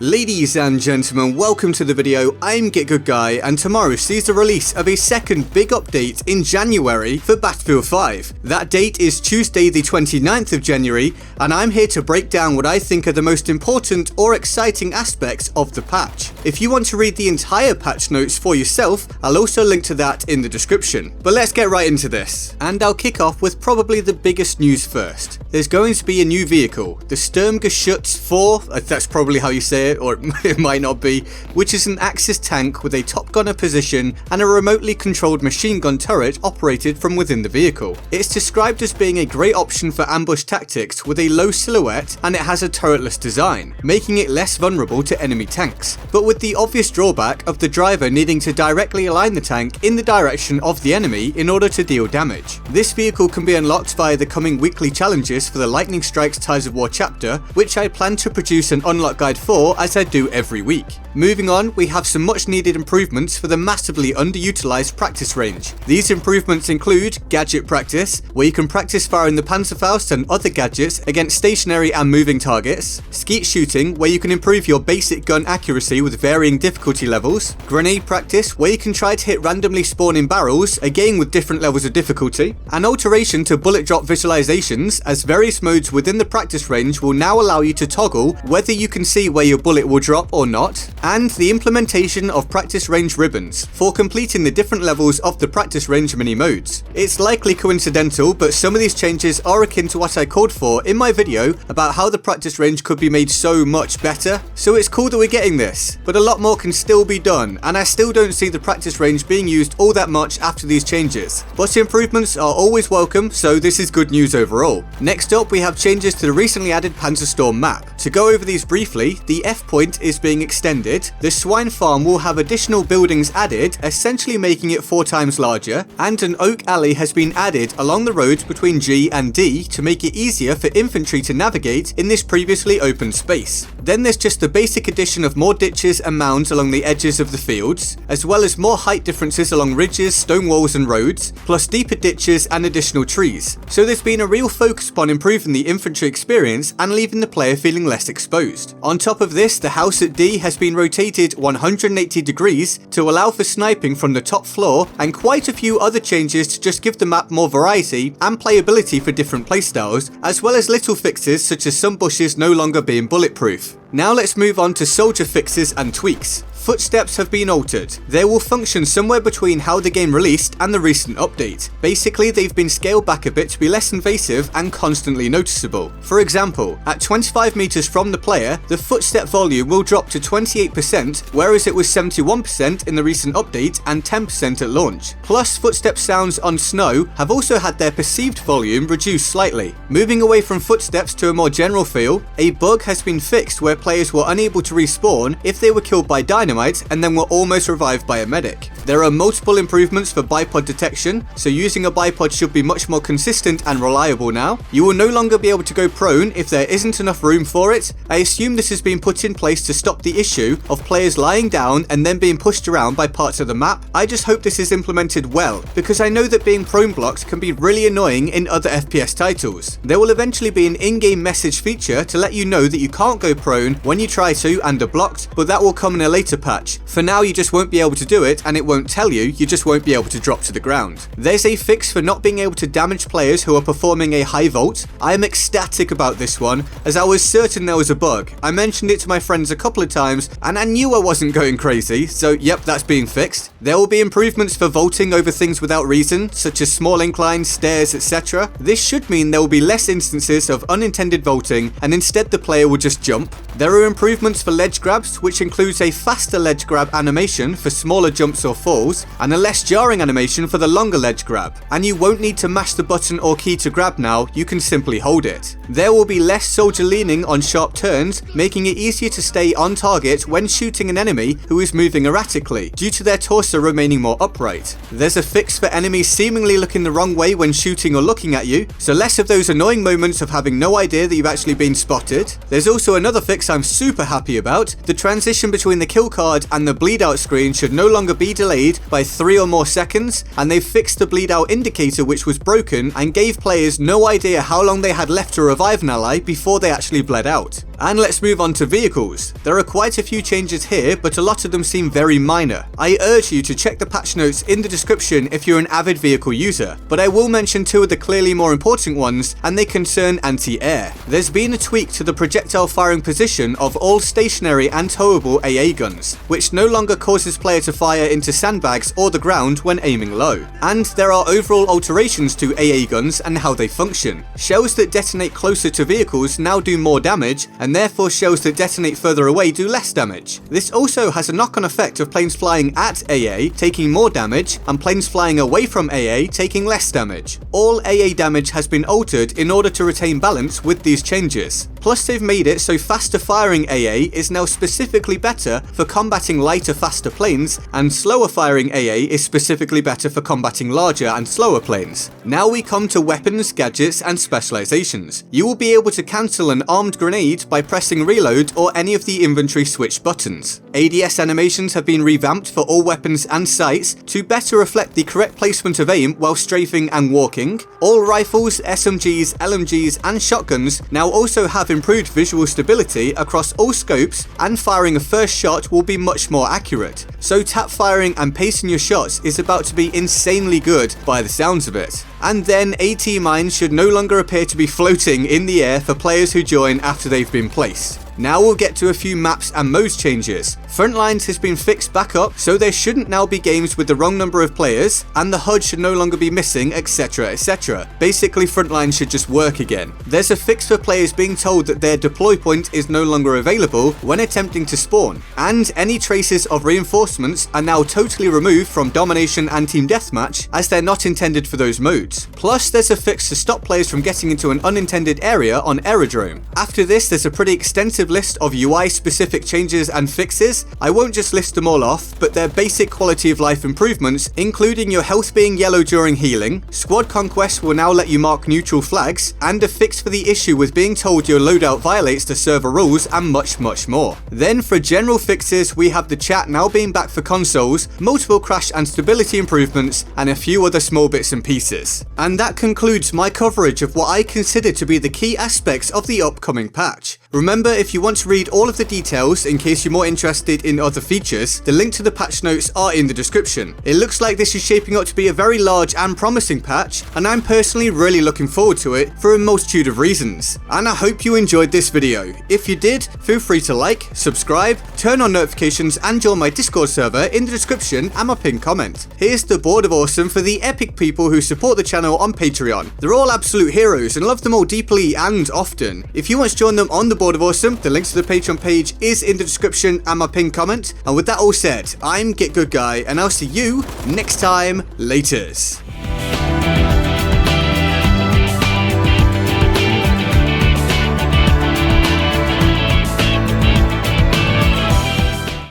Ladies and gentlemen, welcome to the video. I'm GetGoodGuy, and tomorrow sees the release of a second big update in January for Battlefield 5. That date is Tuesday the 29th of January, and I'm here to break down what I think are the most important or exciting aspects of the patch. If you want to read the entire patch notes for yourself, I'll also link to that in the description. But let's get right into this. And I'll kick off with probably the biggest news first. There's going to be a new vehicle, the Sturmgeschutz IV, that's probably how you say it, or it might not be, which is an Axis tank with a top gunner position and a remotely controlled machine gun turret operated from within the vehicle. It's described as being a great option for ambush tactics with a low silhouette, and it has a turretless design, making it less vulnerable to enemy tanks, but with the obvious drawback of the driver needing to directly align the tank in the direction of the enemy in order to deal damage. This vehicle can be unlocked via the coming weekly challenges for the Lightning Strikes Tides of War chapter, which I plan to produce an unlock guide for as I do every week. Moving on, we have some much needed improvements for the massively underutilized practice range. These improvements include gadget practice, where you can practice firing the Panzerfaust and other gadgets against stationary and moving targets, skeet shooting, where you can improve your basic gun accuracy with varying difficulty levels, grenade practice, where you can try to hit randomly spawning barrels, again with different levels of difficulty, an alteration to bullet drop visualizations, as various modes within the practice range will now allow you to toggle whether you can see where your bullet will drop or not, and the implementation of practice range ribbons for completing the different levels of the practice range mini modes. It's likely coincidental, but some of these changes are akin to what I called for in my video about how the practice range could be made so much better, so it's cool that we're getting this, but a lot more can still be done, and I still don't see the practice range being used all that much after these changes, but improvements are always welcome, so this is good news overall. Next up, we have changes to the recently added Panzerstorm map. To go over these briefly, the F point is being extended, the swine farm will have additional buildings added, essentially making it 4 times larger, and an oak alley has been added along the road between G and D to make it easier for infantry to navigate in this previously open space. Then there's just the basic addition of more ditches and mounds along the edges of the fields, as well as more height differences along ridges, stone walls and roads, plus deeper ditches and additional trees. So there's been a real focus upon improving the infantry experience and leaving the player feeling less exposed. On top of this, the house at D has been rotated 180 degrees to allow for sniping from the top floor, and quite a few other changes to just give the map more variety and playability for different playstyles, as well as little fixes such as some bushes no longer being bulletproof. Now let's move on to soldier fixes and tweaks. Footsteps have been altered. They will function somewhere between how the game released and the recent update. Basically, they've been scaled back a bit to be less invasive and constantly noticeable. For example, at 25 meters from the player, the footstep volume will drop to 28%, whereas it was 71% in the recent update and 10% at launch. Plus, footstep sounds on snow have also had their perceived volume reduced slightly. Moving away from footsteps to a more general feel, a bug has been fixed where players were unable to respawn if they were killed by dynamite and then were almost revived by a medic. There are multiple improvements for Bipod Detection, so using a bipod should be much more consistent and reliable now. You will no longer be able to go prone if there isn't enough room for it. I assume this has been put in place to stop the issue of players lying down and then being pushed around by parts of the map. I just hope this is implemented well, because I know that being prone blocked can be really annoying in other FPS titles. There will eventually be an in-game message feature to let you know that you can't go prone when you try to and are blocked, but that will come in a later patch. For now, you just won't be able to do it, and it won't tell you, you just won't be able to drop to the ground. There's a fix for not being able to damage players who are performing a high vault. I am ecstatic about this one, as I was certain there was a bug. I mentioned it to my friends a couple of times, and I knew I wasn't going crazy, so yep, that's being fixed. There will be improvements for vaulting over things without reason, such as small inclines, stairs, etc. This should mean there will be less instances of unintended vaulting, and instead the player will just jump. There are improvements for ledge grabs, which includes a faster ledge grab animation for smaller jumps or falls, and a less jarring animation for the longer ledge grab. And you won't need to mash the button or key to grab now, you can simply hold it. There will be less soldier leaning on sharp turns, making it easier to stay on target when shooting an enemy who is moving erratically, due to their torso remaining more upright. There's a fix for enemies seemingly looking the wrong way when shooting or looking at you, so less of those annoying moments of having no idea that you've actually been spotted. There's also another fix I'm super happy about, the transition between the kill card and the bleed out screen should no longer be delayed by 3 or more seconds, and they've fixed the bleed out indicator which was broken and gave players no idea how long they had left to revive an ally before they actually bled out. And let's move on to vehicles. There are quite a few changes here, but a lot of them seem very minor. I urge you to check the patch notes in the description if you're an avid vehicle user, but I will mention 2 of the clearly more important ones, and they concern anti-air. There's been a tweak to the projectile firing position of all stationary and towable AA guns, which no longer causes player to fire into sandbags or the ground when aiming low. And there are overall alterations to AA guns and how they function. Shells that detonate closer to vehicles now do more damage, and therefore shells that detonate further away do less damage. This also has a knock-on effect of planes flying at AA taking more damage and planes flying away from AA taking less damage. All AA damage has been altered in order to retain balance with these changes. Plus, they've made it so faster firing AA is now specifically better for combating lighter, faster planes, and slower firing AA is specifically better for combating larger and slower planes. Now we come to weapons, gadgets, and specializations. You will be able to cancel an armed grenade by pressing reload or any of the inventory switch buttons. ADS animations have been revamped for all weapons and sights to better reflect the correct placement of aim while strafing and walking. All rifles, SMGs, LMGs, and shotguns now also have improved visual stability across all scopes, and firing a first shot will be much more accurate. So tap firing and pacing your shots is about to be insanely good by the sounds of it. And then AT mines should no longer appear to be floating in the air for players who join after they've been placed. Now we'll get to a few maps and modes changes. Frontlines has been fixed back up, so there shouldn't now be games with the wrong number of players, and the HUD should no longer be missing, etc, etc. Basically, Frontline should just work again. There's a fix for players being told that their deploy point is no longer available when attempting to spawn, and any traces of reinforcements are now totally removed from Domination and Team Deathmatch, as they're not intended for those modes. Plus, there's a fix to stop players from getting into an unintended area on Aerodrome. After this, there's a pretty extensive list of UI specific changes and fixes. I won't just list them all off, but they're basic quality of life improvements, including your health being yellow during healing, squad conquest will now let you mark neutral flags, and a fix for the issue with being told your loadout violates the server rules, and much more. Then for general fixes, we have the chat now being back for consoles, multiple crash and stability improvements, and a few other small bits and pieces. And that concludes my coverage of what I consider to be the key aspects of the upcoming patch. Remember, if you want to read all of the details in case you're more interested in other features, the link to the patch notes are in the description. It looks like this is shaping up to be a very large and promising patch, and I'm personally really looking forward to it for a multitude of reasons. And I hope you enjoyed this video. If you did, feel free to like, subscribe, turn on notifications, and join my Discord server in the description and my pinned comment. Here's the Board of Awesome for the epic people who support the channel on Patreon. They're all absolute heroes and love them all deeply and often. If you want to join them on the Board of Awesome, the link to the Patreon page is in the description and my pinned comment. And with that all said, I'm GetGoodGuy, and I'll see you next time. Laters.